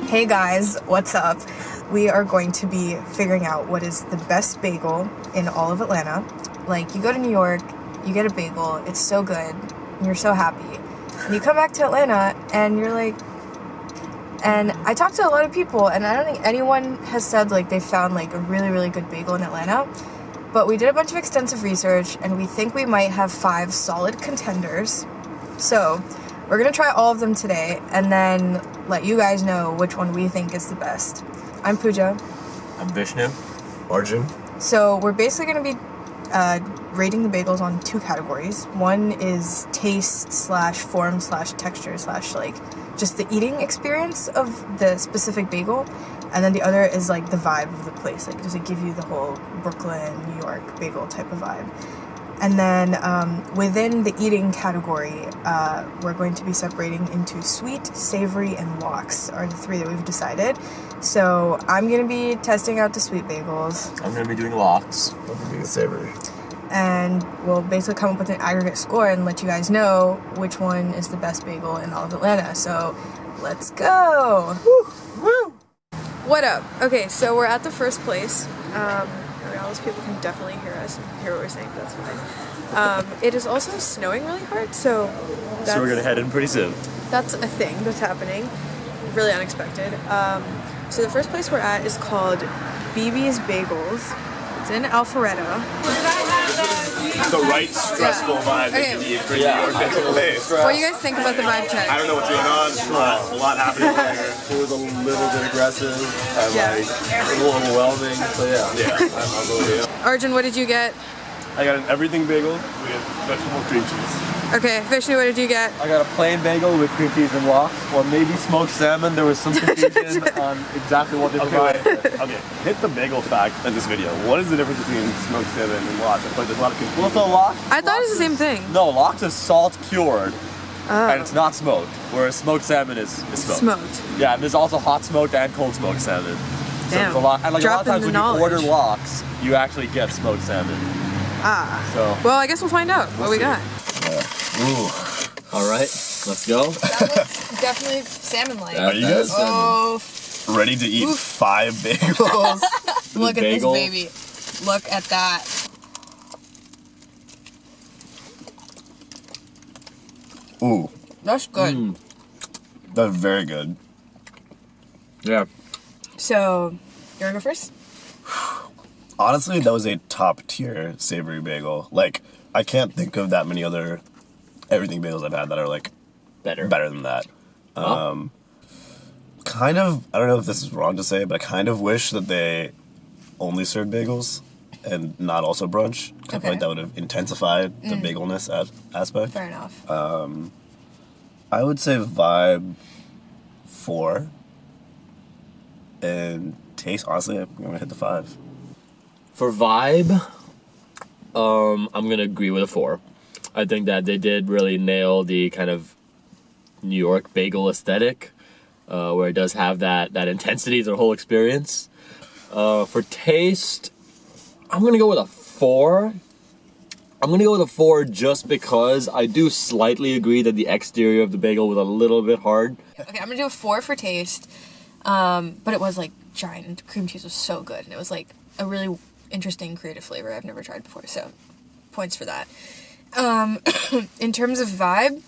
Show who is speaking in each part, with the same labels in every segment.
Speaker 1: Hey guys, what's up? We are going to be figuring out what is the best bagel in all of Atlanta. Like, you go to New York, you get a bagel, it's so good, and you're so happy. And you come back to Atlanta, and you're like... And I talked to a lot of people, and I don't think anyone has said, like, they found, like, a really, really good bagel in Atlanta. But we did a bunch of extensive research, and we think we might have 5 solid contenders. So... we're gonna try all of them today, and then let you guys know which one we think is the best. I'm Pooja.
Speaker 2: I'm Vishnu.
Speaker 3: Arjun.
Speaker 1: So we're basically gonna be rating the bagels on 2 categories. One is taste / form / texture / like just the eating experience of the specific bagel, and then the other is like the vibe of the place. Like, does it give you the whole Brooklyn, New York bagel type of vibe? And then within the eating category, we're going to be separating into sweet, savory, and lox are the 3 that we've decided. So I'm going to be testing out the sweet bagels.
Speaker 2: I'm going to be doing lox.
Speaker 3: I'm going to be the savory.
Speaker 1: And we'll basically come up with an aggregate score and let you guys know which one is the best bagel in all of Atlanta. So let's go!
Speaker 2: Woo! Woo!
Speaker 1: What up? Okay, so we're at the first place. All those people can definitely hear us and hear what we're saying, but that's fine. It is also snowing really hard, so
Speaker 2: we're gonna head in pretty soon.
Speaker 1: That's a thing that's happening. Really unexpected. So the first place we're at is called BB's Bagels. It's in Alpharetta.
Speaker 3: The right stressful vibe
Speaker 1: Okay.
Speaker 3: that you need for New York bagel place.
Speaker 1: What do you guys think about the vibe check?
Speaker 3: I don't know what's going on. A lot happening here. It was a little bit aggressive and a little overwhelming. So yeah. I'm really
Speaker 1: Arjun, what did you get?
Speaker 3: I got an everything bagel with vegetable cream cheese.
Speaker 1: Okay, Vishnu, what did you get?
Speaker 4: I got a plain bagel with cream cheese and lox, or maybe smoked salmon. There was some confusion on exactly what they provided.
Speaker 3: Okay, hit the bagel fact in this video. What is the difference between smoked salmon and lox? I feel like there's a lot of confusion.
Speaker 4: Well, so lox?
Speaker 1: I thought it was the same thing.
Speaker 4: No, lox is salt cured, and it's not smoked, whereas smoked salmon is smoked.
Speaker 1: Smoked.
Speaker 4: Yeah, and there's also hot smoked and cold smoked salmon. So
Speaker 1: Damn.
Speaker 4: it's a lot, and like a lot of
Speaker 1: Dropping
Speaker 4: times
Speaker 1: the
Speaker 4: when
Speaker 1: knowledge.
Speaker 4: you order lox, you actually get smoked salmon.
Speaker 1: Ah.
Speaker 4: So.
Speaker 1: Well, I guess we'll find out what we got.
Speaker 3: Ooh.
Speaker 2: All right, let's go.
Speaker 1: That looks definitely salmon-like.
Speaker 3: Are you guys
Speaker 1: Oh,
Speaker 3: ready to eat 5 bagels?
Speaker 1: look at
Speaker 2: bagel.
Speaker 1: this baby. Look at that.
Speaker 3: Ooh,
Speaker 1: That's good.
Speaker 3: that's very good.
Speaker 2: Yeah.
Speaker 1: So, you wanna go first?
Speaker 3: Honestly, that was a top tier savory bagel. Like, I can't think of that many other everything bagels I've had that are like
Speaker 2: Better.
Speaker 3: better than that.
Speaker 2: Huh?
Speaker 3: Kind of, I don't know if this is wrong to say, but I kind of wish that they only served bagels and not also brunch. I feel
Speaker 1: Okay.
Speaker 3: like that would have intensified the bagelness aspect.
Speaker 1: Fair enough.
Speaker 3: I would say vibe 4. And taste, honestly, I'm gonna hit the 5.
Speaker 2: For vibe, I'm gonna agree with a 4. I think that they did really nail the kind of New York bagel aesthetic, where it does have that intensity to the whole experience. For taste, I'm gonna go with a 4. I'm gonna go with a 4 just because I do slightly agree that the exterior of the bagel was a little bit hard.
Speaker 1: Okay, I'm gonna do a 4 for taste. But it was like giant. Cream cheese was so good, and it was like a really interesting creative flavor I've never tried before, so points for that. In terms of vibe,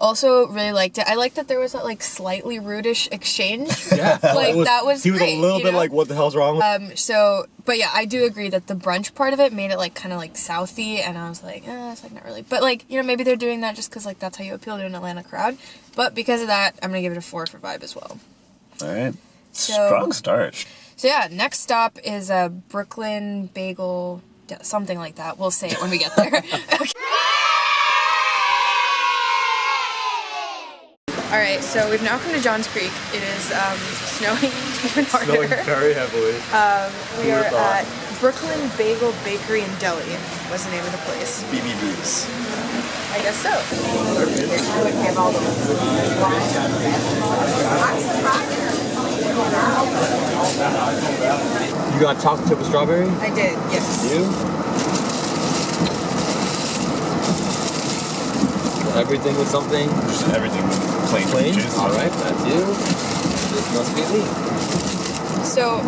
Speaker 1: also really liked it. I liked that there was that like slightly rudish exchange.
Speaker 2: Yeah,
Speaker 1: Like, that was
Speaker 2: he was
Speaker 1: great,
Speaker 2: a little
Speaker 1: you
Speaker 2: bit
Speaker 1: know?
Speaker 2: like, what the hell's wrong with
Speaker 1: So, but yeah, I do agree that the brunch part of it made it like kind of like southy, and I was like, it's like not really. But like, you know, maybe they're doing that just because like that's how you appeal to an Atlanta crowd. But because of that, I'm gonna give it a 4 for vibe as well.
Speaker 3: All right.
Speaker 1: So-
Speaker 3: Strong start.
Speaker 1: So yeah, next stop is a Brooklyn bagel, something like that. We'll say it when we get there. Okay. All right, so we've now come to Johns Creek. It is snowing even harder.
Speaker 4: Snowing very heavily.
Speaker 1: We are at Brooklyn Bagel Bakery and Deli. Was the name of the place?
Speaker 3: BBBs.
Speaker 1: I guess so.
Speaker 4: You got chocolate chip with strawberry?
Speaker 1: I did, yes.
Speaker 4: You? Everything with something
Speaker 3: Just everything plain.
Speaker 4: plain?
Speaker 3: Juice.
Speaker 4: Alright, that's you.
Speaker 2: This must be me.
Speaker 1: So,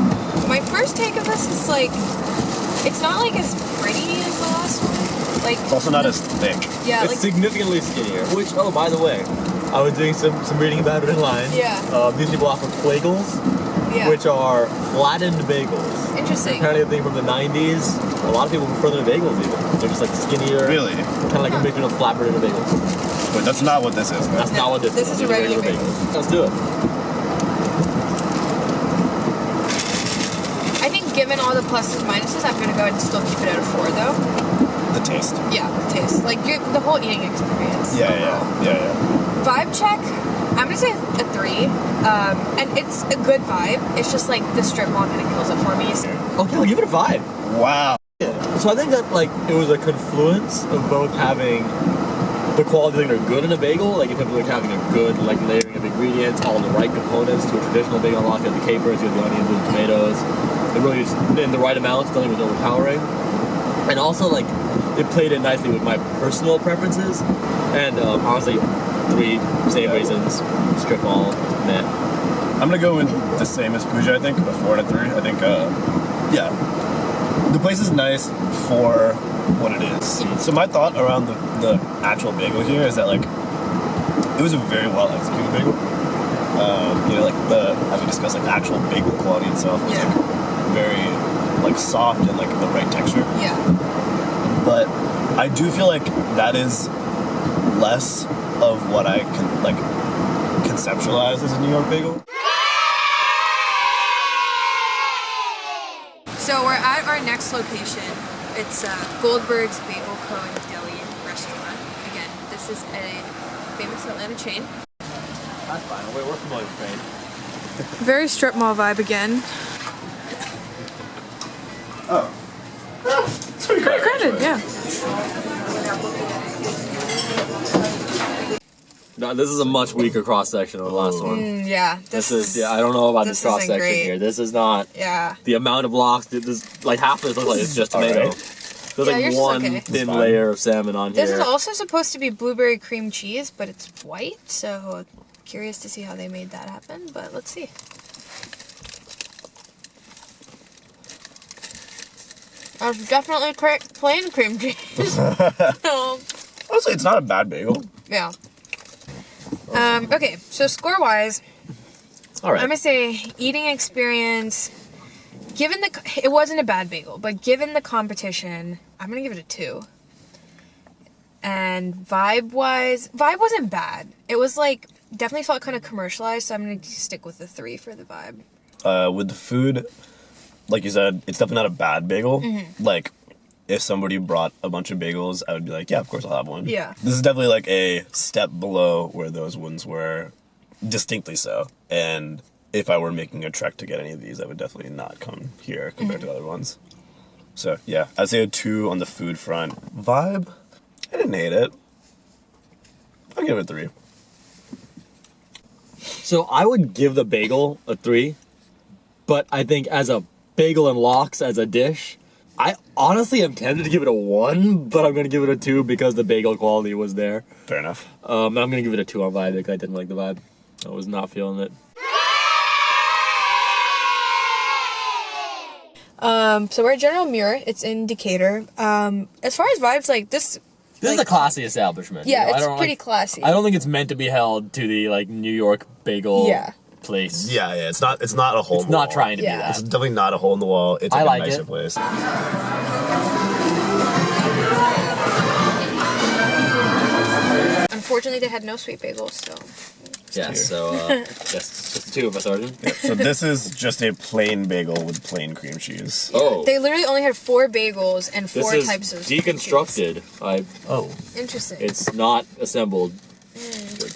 Speaker 1: my first take of this is like, it's not like as pretty as the last one. Like,
Speaker 3: It's also not as thick.
Speaker 1: yeah,
Speaker 2: It's
Speaker 1: like,
Speaker 2: significantly skinnier. Which, oh, by the way, I was doing some reading about it in line.
Speaker 1: Yeah.
Speaker 2: These people offer flagels,
Speaker 1: yeah.
Speaker 2: which are flattened bagels.
Speaker 1: Interesting.
Speaker 2: Apparently a thing from the 90s. A lot of people prefer them to bagels even. They're just like skinnier.
Speaker 3: Really?
Speaker 2: Kind of like a mixture of flatbread and a bagel.
Speaker 3: But that's not what this is. Man.
Speaker 2: That's not what this is.
Speaker 1: This is a
Speaker 2: These are
Speaker 1: regular bagel.
Speaker 2: bagels. Let's do it.
Speaker 1: I think given all the pluses and minuses, I'm gonna go ahead and still keep it at a 4 though.
Speaker 3: The taste.
Speaker 1: Yeah, the taste. Like, the whole eating experience.
Speaker 3: Yeah.
Speaker 1: Vibe check, I'm gonna say a 3. And it's a good vibe. It's just like the strip mall kind of kills it for me.
Speaker 2: Okay, I'll give it a 5.
Speaker 3: Wow.
Speaker 2: So I think that like it was a confluence of both having the quality that are good in a bagel, like in terms of like having a good like layering of ingredients, all the right components to a traditional bagel unlock. You have the capers, you have the onions, and the tomatoes. It really is in the right amount, nothing was overpowering. And also like it played in nicely with my personal preferences. And honestly, 3 same reasons, strip mall, meh.
Speaker 3: I'm gonna go with the same as Pooja, I think, a 4 and a 3. I think, yeah. The place is nice for what it is. So my thought around the actual bagel here is that, like, it was a very well executed bagel. You know, like, as we discussed, like, the actual bagel quality itself was, like, very, like, soft and, like, the right texture.
Speaker 1: Yeah.
Speaker 3: But I do feel like that is less of what I can, like, conceptualize as a New York bagel.
Speaker 1: So we're at our next location. It's Goldberg's Bagel Co. and Deli restaurant. Again, this is a famous Atlanta chain.
Speaker 2: That's fine. We're familiar with Spain.
Speaker 1: Very strip mall vibe again.
Speaker 3: Oh. It's pretty crowded.
Speaker 1: Crowded, yeah.
Speaker 2: No, this is a much weaker cross section of the last one.
Speaker 1: Yeah.
Speaker 2: This is I don't know about this
Speaker 1: this
Speaker 2: cross
Speaker 1: isn't
Speaker 2: section
Speaker 1: great.
Speaker 2: here. This is not
Speaker 1: Yeah.
Speaker 2: the amount of blocks. This like half of this looks like it's just tomato.
Speaker 3: Alright.
Speaker 2: There's
Speaker 1: Yeah,
Speaker 2: like
Speaker 1: yours is
Speaker 2: one
Speaker 1: okay.
Speaker 2: thin
Speaker 3: It's fine.
Speaker 2: layer of salmon on
Speaker 1: This
Speaker 2: here.
Speaker 1: is also supposed to be blueberry cream cheese, but it's white, so curious to see how they made that happen, but let's see. That's definitely plain cream cheese. So,
Speaker 3: Honestly, it's not a bad bagel.
Speaker 1: yeah. Okay, so score-wise,
Speaker 2: All right.
Speaker 1: I'm gonna say eating experience. Given it wasn't a bad bagel, but given the competition, I'm gonna give it a 2. And vibe wasn't bad. It was like definitely felt kind of commercialized, so I'm gonna stick with the 3 for the vibe.
Speaker 3: With the food, like you said, it's definitely not a bad bagel. Like, if somebody brought a bunch of bagels, I would be like, yeah, of course I'll have one.
Speaker 1: Yeah.
Speaker 3: This is definitely like a step below where those ones were, distinctly so. And if I were making a trek to get any of these, I would definitely not come here compared to other ones. So yeah, I'd say a 2 on the food front. Vibe, I didn't hate it. I'll give it a 3.
Speaker 2: So I would give the bagel a 3, but I think as a bagel and lox as a dish, I honestly am tempted to give it a 1, but I'm gonna give it a 2 because the bagel quality was there.
Speaker 3: Fair enough.
Speaker 2: I'm gonna give it a 2 on vibe because I didn't like the vibe. I was not feeling it.
Speaker 1: So we're at General Muir. It's in Decatur. As far as vibes, like this.
Speaker 2: This is a classy establishment.
Speaker 1: Yeah,
Speaker 2: you know?
Speaker 1: it's
Speaker 2: I don't,
Speaker 1: pretty
Speaker 2: like,
Speaker 1: classy.
Speaker 2: I don't think it's meant to be held to the like New York bagel
Speaker 1: Yeah.
Speaker 2: place.
Speaker 3: Yeah, it's not a hole.
Speaker 2: It's not trying to
Speaker 1: Yeah.
Speaker 2: be
Speaker 3: It's
Speaker 2: that.
Speaker 3: definitely not a hole in the wall. It's
Speaker 2: I
Speaker 3: like
Speaker 2: like
Speaker 3: a nicer
Speaker 2: it.
Speaker 3: place.
Speaker 1: Unfortunately, they had no sweet bagels, so.
Speaker 2: Yeah, so just the 2 of us, Arjun.
Speaker 3: So this is just a plain bagel with plain cream cheese.
Speaker 2: Oh,
Speaker 1: They literally only had 4 bagels and 4
Speaker 2: this is
Speaker 1: types of
Speaker 2: deconstructed.
Speaker 3: Oh.
Speaker 1: Interesting.
Speaker 2: It's not assembled.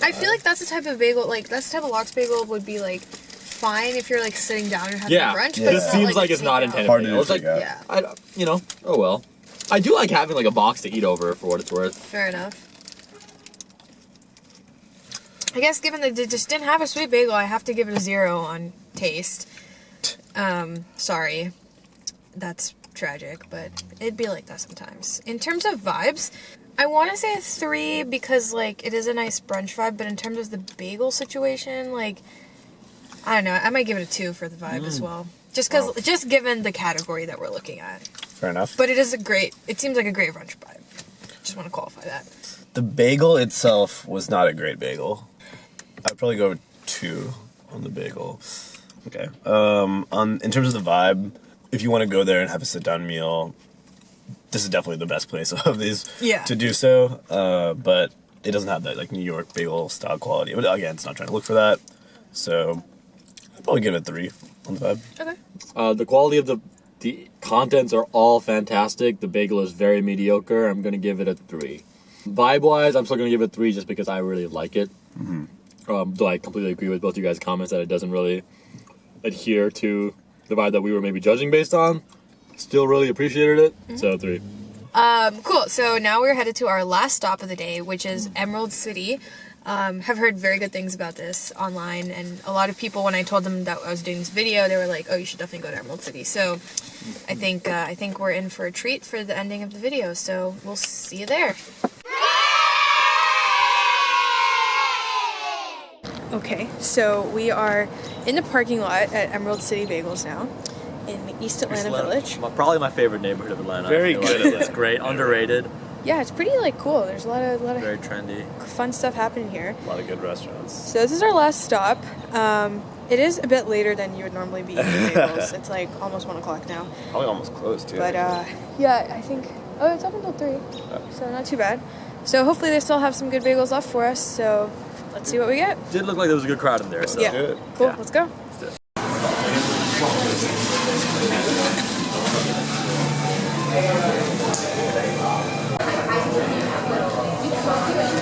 Speaker 1: I feel like that's the type of bagel, like that's the type of lox bagel would be like fine if you're like sitting down and having
Speaker 2: Yeah,
Speaker 1: brunch.
Speaker 3: Yeah.
Speaker 1: But
Speaker 2: this
Speaker 1: it's
Speaker 2: seems
Speaker 1: not
Speaker 2: like it's not
Speaker 1: takeout.
Speaker 2: intended.
Speaker 3: Hard
Speaker 2: for
Speaker 3: to
Speaker 2: it. It's like,
Speaker 3: take out.
Speaker 1: Yeah,
Speaker 2: oh well. I do like having like a box to eat over for what it's worth.
Speaker 1: fair enough. I guess given that they just didn't have a sweet bagel, I have to give it a 0 on taste. Sorry. That's tragic, but it'd be like that sometimes. In terms of vibes, I want to say a 3 because like it is a nice brunch vibe, but in terms of the bagel situation, like I don't know. I might give it a 2 for the vibe as well. Just given the category that we're looking at.
Speaker 3: Fair enough.
Speaker 1: But it seems like a great brunch vibe. Just want to qualify that.
Speaker 3: The bagel itself was not a great bagel. I'd probably go with 2 on the bagel. Okay. In terms of the vibe, if you want to go there and have a sit-down meal, this is definitely the best place of these to do so. But it doesn't have that like New York bagel style quality. But again, it's not trying to look for that. So I'd probably give it a 3 on the vibe.
Speaker 1: Okay.
Speaker 2: The quality of the contents are all fantastic. The bagel is very mediocre. I'm going to give it a 3. Vibe-wise, I'm still going to give it a 3 just because I really like it. Though I completely agree with both you guys' comments that it doesn't really adhere to the vibe that we were maybe judging based on. Still really appreciated it. So 3.
Speaker 1: Cool. So now we're headed to our last stop of the day, which is Emerald City. Have heard very good things about this online, and a lot of people, when I told them that I was doing this video, they were like, "Oh, you should definitely go to Emerald City." So, I think we're in for a treat for the ending of the video. So we'll see you there. Okay, so we are in the parking lot at Emerald City Bagels now, in East Atlanta Village.
Speaker 4: Probably my favorite neighborhood of Atlanta.
Speaker 3: Very
Speaker 4: I feel
Speaker 3: good.
Speaker 4: Like it's great, underrated,
Speaker 1: Yeah, it's pretty like cool. There's a lot of
Speaker 4: very trendy.
Speaker 1: fun stuff happening here.
Speaker 3: A lot of good restaurants.
Speaker 1: So this is our last stop. It is a bit later than you would normally be eating bagels. It's like almost 1 o'clock now.
Speaker 3: Probably almost close too.
Speaker 1: But yeah, I think, it's up until 3, so not too bad. So hopefully they still have some good bagels left for us, so let's see what we get.
Speaker 4: Did look like there was a good crowd in there. So.
Speaker 1: Yeah,
Speaker 3: good.
Speaker 1: cool,
Speaker 4: Yeah.
Speaker 1: let's go.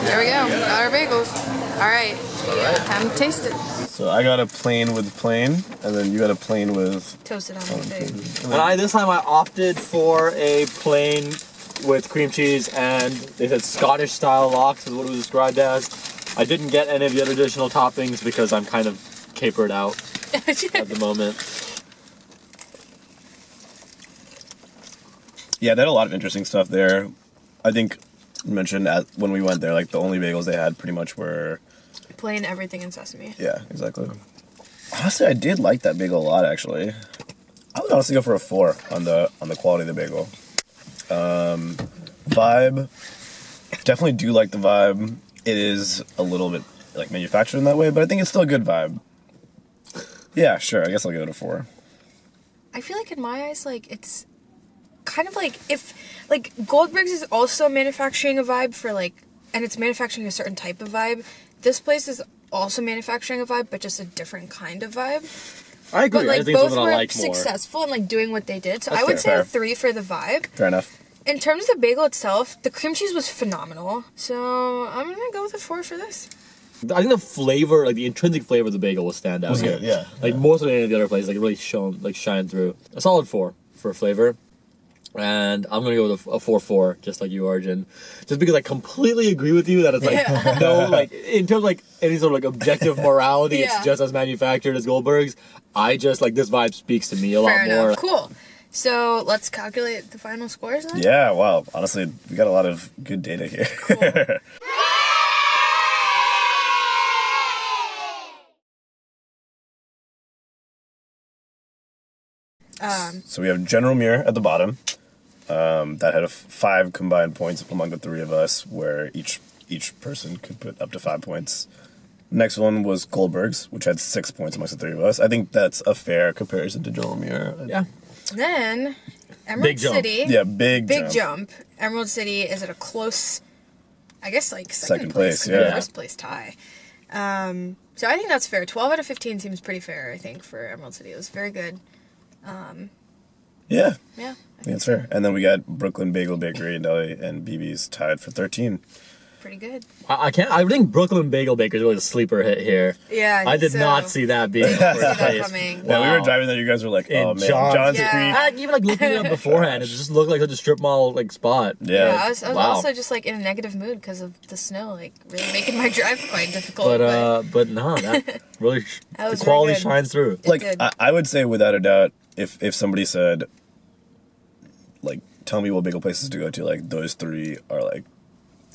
Speaker 1: There we go, got our bagels. All right, time to taste it.
Speaker 3: So I got a plain with plain, and then you got a plain with...
Speaker 1: Toast it on my face.
Speaker 2: And this time I opted for a plain with cream cheese, and they said Scottish style lox is what it was described as. I didn't get any of the other additional toppings because I'm kind of capered out at the moment.
Speaker 3: Yeah, they had a lot of interesting stuff there. I think you mentioned when we went there, like the only bagels they had pretty much were...
Speaker 1: Plain everything in sesame.
Speaker 3: Yeah, exactly. Honestly, I did like that bagel a lot, actually. I would honestly go for a 4 on the quality of the bagel. Vibe, definitely do like the vibe. It is a little bit like manufactured in that way, but I think it's still a good vibe. Yeah, sure. I guess I'll give it a 4.
Speaker 1: I feel like in my eyes, like it's kind of like if like Goldberg's is also manufacturing a vibe for like, and it's manufacturing a certain type of vibe. This place is also manufacturing a vibe, but just a different kind of vibe.
Speaker 2: I agree.
Speaker 1: But like
Speaker 2: I think it's
Speaker 1: both
Speaker 2: something
Speaker 1: were
Speaker 2: I like more.
Speaker 1: successful in like doing what they did. So
Speaker 3: That's
Speaker 1: I would say
Speaker 3: fair.
Speaker 1: a 3 for the vibe.
Speaker 3: Fair enough.
Speaker 1: In terms of the bagel itself, the cream cheese was phenomenal. So I'm gonna go with a 4 for this.
Speaker 2: I think the flavor, like the intrinsic flavor of the bagel will stand out.
Speaker 3: Was
Speaker 2: here.
Speaker 3: good, yeah.
Speaker 2: Like more than any of the other places, like it really shine through. A solid 4 for flavor. And I'm gonna go with a 4-4, just like you, Arjun. Just because I completely agree with you that it's like no, like in terms of like any sort of like objective morality,
Speaker 1: Yeah.
Speaker 2: it's just as manufactured as Goldberg's. I just like this vibe speaks to me a
Speaker 1: Fair
Speaker 2: lot more.
Speaker 1: enough. Cool. So let's calculate the final scores then.
Speaker 3: Yeah, wow. Honestly, we got a lot of good data here.
Speaker 1: Cool.
Speaker 3: So we have General Muir at the bottom. That had 5 combined points among the 3 of us, where each person could put up to 5 points. Next one was Goldberg's, which had 6 points amongst the 3 of us. I think that's a fair comparison to General Muir.
Speaker 2: Yeah.
Speaker 1: Then Emerald
Speaker 2: Big jump.
Speaker 1: City.
Speaker 3: Yeah, big
Speaker 1: jump. Emerald City is at a close, I guess like
Speaker 3: Second place,
Speaker 1: maybe
Speaker 3: yeah.
Speaker 1: first place tie. So I think that's fair. 12 out of 15 seems pretty fair, I think, for Emerald City. It was very good.
Speaker 3: Yeah,
Speaker 1: Yeah.
Speaker 3: I think that's fair. And then we got Brooklyn Bagel Bakery and Deli and BB's tied for 13.
Speaker 1: Pretty good.
Speaker 2: I think Brooklyn Bagel Baker is really the sleeper hit here.
Speaker 1: Yeah,
Speaker 2: I did
Speaker 1: so.
Speaker 2: not see that being
Speaker 1: Did not see
Speaker 2: first
Speaker 1: that
Speaker 2: place.
Speaker 1: coming.
Speaker 3: Yeah, we were
Speaker 2: Wow.
Speaker 3: driving there. You guys were like, "Oh
Speaker 2: In
Speaker 3: man,
Speaker 2: John's-
Speaker 3: John's
Speaker 1: Yeah.
Speaker 3: Creek."
Speaker 2: I even like looking it up beforehand, it just looked like such a strip mall like spot.
Speaker 3: Yeah,
Speaker 1: I was
Speaker 2: Wow.
Speaker 1: also just like in a negative mood because of the snow, like really making my drive quite difficult.
Speaker 2: But no, that really
Speaker 1: That
Speaker 2: the
Speaker 1: was very
Speaker 2: quality
Speaker 1: good.
Speaker 2: shines through.
Speaker 3: like
Speaker 1: did.
Speaker 3: I would say without a doubt, if somebody said, like, tell me what bagel places to go to, like those 3 are like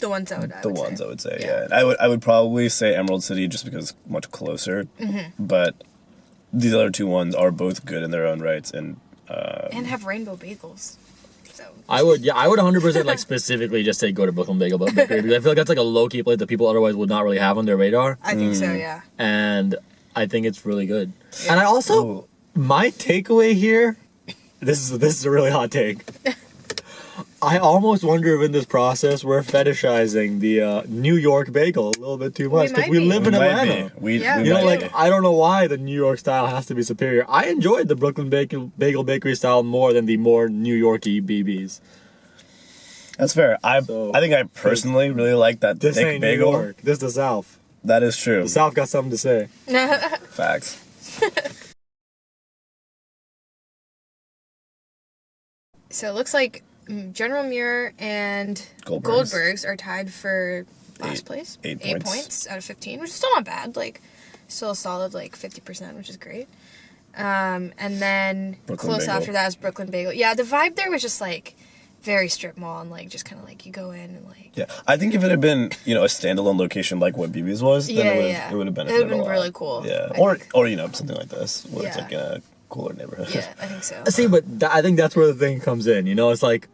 Speaker 1: the ones I would
Speaker 3: I would say.
Speaker 1: Yeah.
Speaker 3: Yeah, and I would probably say Emerald City just because it's much closer.
Speaker 1: Mm-hmm.
Speaker 3: But these other two ones are both good in their own rights, and
Speaker 1: have rainbow bagels. So
Speaker 2: I would 100% like specifically just say go to Brooklyn Bagel Bakery because I feel like that's like a low key place that people otherwise would not really have on their radar,
Speaker 1: I think so, yeah.
Speaker 2: and I think it's really good. And I also my takeaway here, this is a really hot take. I almost wonder if in this process we're fetishizing the New York bagel a little bit too much because we live in Atlanta.
Speaker 3: We
Speaker 1: Yeah.
Speaker 3: might
Speaker 2: You know,
Speaker 3: be.
Speaker 2: like, I don't know why the New York style has to be superior. I enjoyed the Brooklyn Bagel Bakery style more than the more New Yorky BBs.
Speaker 3: That's fair. I
Speaker 2: So,
Speaker 3: think I personally really like that
Speaker 2: This
Speaker 3: thick
Speaker 2: ain't
Speaker 3: bagel.
Speaker 2: New York. This is the South.
Speaker 3: That is true.
Speaker 2: The South got something to say.
Speaker 3: Facts.
Speaker 1: So it looks like General Muir and
Speaker 3: Goldberg's.
Speaker 1: Goldberg's are tied for last place.
Speaker 3: 8
Speaker 1: 8
Speaker 3: points.
Speaker 1: points out of 15, which is still not bad. Like, still a solid, like, 50%, which is great. And then
Speaker 3: Brooklyn
Speaker 1: close
Speaker 3: Bagel.
Speaker 1: after that is Brooklyn Bagel. Yeah, the vibe there was just, like, very strip mall and, like, just kind of, like, you go in and, like...
Speaker 3: Yeah, I think if it had been, a standalone location like what BB's was, then
Speaker 1: Yeah,
Speaker 3: it would have been.
Speaker 1: It would have been really cool.
Speaker 3: Yeah,
Speaker 1: I
Speaker 3: or
Speaker 1: think.
Speaker 3: something like this where it's
Speaker 1: Yeah.
Speaker 3: like in a cooler neighborhood.
Speaker 1: Yeah, I think so.
Speaker 2: See, but I think that's where the thing comes in. It's like,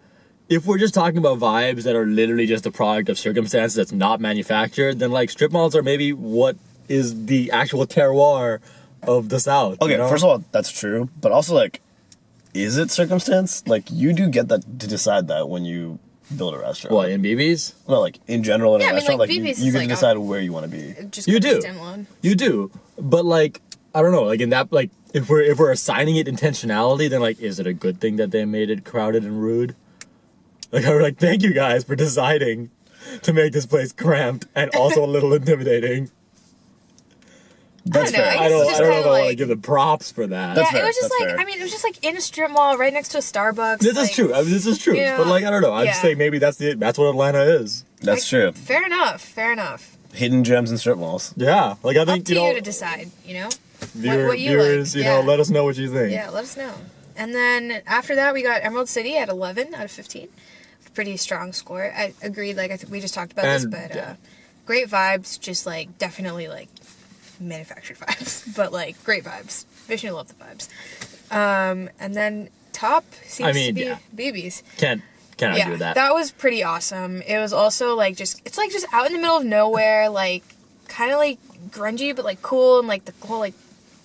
Speaker 2: if we're just talking about vibes that are literally just a product of circumstances that's not manufactured, then, like, strip malls are maybe what is the actual terroir of the South.
Speaker 3: Okay,
Speaker 2: you know?
Speaker 3: first of all, that's true, but also like, is it circumstance? Like, you do get that to decide that when you build a restaurant.
Speaker 2: What, in BB's?
Speaker 3: No, like in general in
Speaker 1: Yeah,
Speaker 3: a
Speaker 1: I mean,
Speaker 3: restaurant,
Speaker 1: like,
Speaker 3: like you
Speaker 1: BB's
Speaker 3: get
Speaker 1: is,
Speaker 3: to
Speaker 1: like,
Speaker 3: decide where you want to be.
Speaker 1: Just
Speaker 2: You
Speaker 1: go to
Speaker 2: do.
Speaker 1: standalone.
Speaker 2: You do. But, like, I don't know, like, in that, like, if we're assigning it intentionality, then, like, is it a good thing that they made it crowded and rude? Like, I was like, thank you guys for deciding to make this place cramped and also a little intimidating.
Speaker 3: That's
Speaker 1: I don't know,
Speaker 3: fair.
Speaker 1: I
Speaker 2: I
Speaker 1: guess
Speaker 2: don't,
Speaker 1: it's
Speaker 2: I
Speaker 1: just
Speaker 2: don't know
Speaker 1: kinda
Speaker 2: if I want to
Speaker 1: like-
Speaker 2: give them props for that.
Speaker 3: That's
Speaker 1: Yeah,
Speaker 3: fair,
Speaker 1: it was just
Speaker 3: that's
Speaker 1: like,
Speaker 3: fair.
Speaker 1: I mean, it was just like in a strip mall right next to a Starbucks.
Speaker 2: This
Speaker 1: like,
Speaker 2: is true. I mean, this is true.
Speaker 1: you know,
Speaker 2: But, like, I don't know. I'm
Speaker 1: yeah.
Speaker 2: just saying maybe that's what Atlanta is.
Speaker 3: That's true.
Speaker 1: Fair enough, fair enough.
Speaker 3: Hidden gems and strip malls.
Speaker 2: Yeah. Like, I
Speaker 1: Up
Speaker 2: think,
Speaker 1: to you to decide, what you
Speaker 2: viewers,
Speaker 1: like.
Speaker 2: you know,
Speaker 1: Yeah.
Speaker 2: let us know what you think.
Speaker 1: Yeah, let us know. And then after that, we got Emerald City at 11 out of 15. Pretty strong score. I agreed, like, I think we just talked about this,
Speaker 2: And,
Speaker 1: but
Speaker 2: yeah.
Speaker 1: great vibes, just, like, definitely, like, manufactured vibes, but, like, great vibes. Vishnu loved the vibes. And then top seems to be
Speaker 2: yeah.
Speaker 1: BB's.
Speaker 2: Can't argue with that.
Speaker 1: That was pretty awesome. It was also, like, it's, like, just out in the middle of nowhere, like, kind of, like, grungy, but, like, cool, and, like, the whole, like,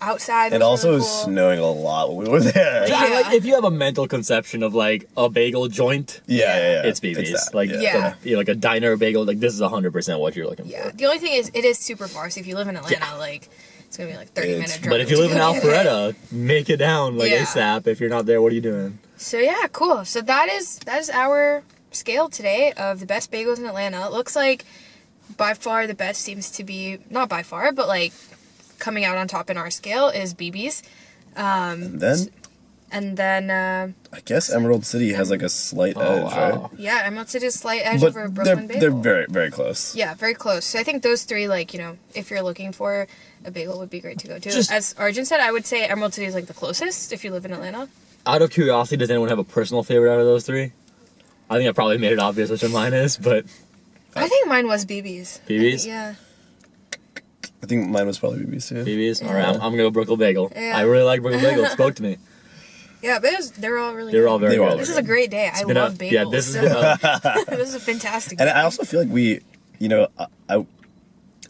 Speaker 1: outside
Speaker 3: It
Speaker 1: was
Speaker 3: also
Speaker 1: really
Speaker 3: was
Speaker 1: cool.
Speaker 3: snowing a lot when we were there.
Speaker 2: Yeah,
Speaker 1: Yeah.
Speaker 2: like, if you have a mental conception of, like, a bagel joint,
Speaker 3: Yeah.
Speaker 2: it's BB's.
Speaker 3: that,
Speaker 2: Like,
Speaker 1: Yeah.
Speaker 2: like a diner bagel, like, this is 100% what you're looking
Speaker 1: Yeah.
Speaker 2: for.
Speaker 1: The only thing is, it is super far, so if you live in Atlanta, like, it's gonna be, like, 30-minute drive.
Speaker 2: But if you live in
Speaker 1: to go get it.
Speaker 2: Alpharetta, make it down, like,
Speaker 1: Yeah.
Speaker 2: ASAP. If you're not there, what are you doing?
Speaker 1: So yeah, cool. So that is our scale today of the best bagels in Atlanta. It looks like by far the best seems to be, not by far, but like coming out on top in our scale is BB's.
Speaker 3: And then
Speaker 1: And then
Speaker 3: I guess Emerald City has like a slight edge,
Speaker 2: wow.
Speaker 1: yeah, Emerald City's slight edge
Speaker 3: right?
Speaker 1: over
Speaker 3: But
Speaker 1: Brooklyn
Speaker 3: they're
Speaker 1: Bagel.
Speaker 3: very very close.
Speaker 1: Yeah, very close. So I think those three, like, if you're looking for a bagel, would be great to go to.
Speaker 2: Just-
Speaker 1: As Arjun said, I would say Emerald City is like the closest if you live in Atlanta.
Speaker 2: Out of curiosity, does anyone have a personal favorite out of those three? I think I probably made it obvious which one mine is, but
Speaker 1: I think mine was BB's.
Speaker 2: BB's?
Speaker 1: Yeah.
Speaker 3: I think mine was probably BB's too.
Speaker 2: BB's? Alright, I'm gonna go Brooklyn Bagel.
Speaker 1: Yeah.
Speaker 2: I really like Brooklyn Bagel. It spoke to me.
Speaker 1: Yeah, but they're all really
Speaker 2: They were
Speaker 1: good.
Speaker 2: all very
Speaker 3: They were all
Speaker 2: good.
Speaker 1: This is a great day. I
Speaker 2: Been a-
Speaker 1: love bagels.
Speaker 2: yeah, this has been a,
Speaker 1: This is a fantastic
Speaker 3: And
Speaker 1: day.
Speaker 3: I also feel like we, I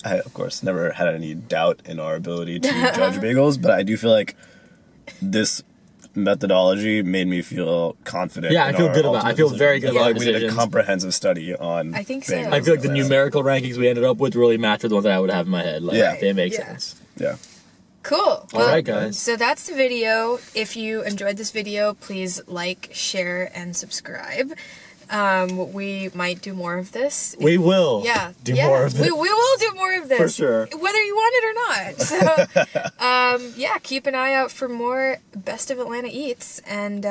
Speaker 3: of course never had any doubt in our ability to judge bagels, but I do feel like this methodology made me feel confident.
Speaker 2: Yeah, I
Speaker 3: in
Speaker 2: feel
Speaker 3: our
Speaker 2: good about it. I
Speaker 3: ultimate
Speaker 2: feel
Speaker 3: decisions.
Speaker 2: very good
Speaker 3: I feel
Speaker 2: about
Speaker 3: like we did a
Speaker 2: decisions.
Speaker 3: comprehensive study on.
Speaker 1: I think so.
Speaker 3: bagels.
Speaker 2: I feel like the
Speaker 3: Yeah.
Speaker 2: numerical rankings we ended up with really match with the ones that I would have in my head. Like,
Speaker 3: Yeah.
Speaker 2: they make
Speaker 1: Yeah.
Speaker 2: sense.
Speaker 3: Yeah.
Speaker 1: Cool.
Speaker 2: All right, guys.
Speaker 1: So that's the video. If you enjoyed this video, please like, share, and subscribe. We might do more of this.
Speaker 2: We will do more of
Speaker 1: We
Speaker 2: it.
Speaker 1: will do more of this.
Speaker 2: For sure.
Speaker 1: Whether you want it or not. So, yeah, keep an eye out for more Best of Atlanta Eats. And,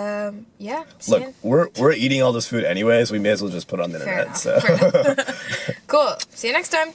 Speaker 1: yeah. See
Speaker 3: Look,
Speaker 1: you.
Speaker 3: we're eating all this food anyways. We may as well just put it on the
Speaker 1: Fair
Speaker 3: internet.
Speaker 1: enough.
Speaker 3: So.
Speaker 1: Fair enough. Cool. See you next time.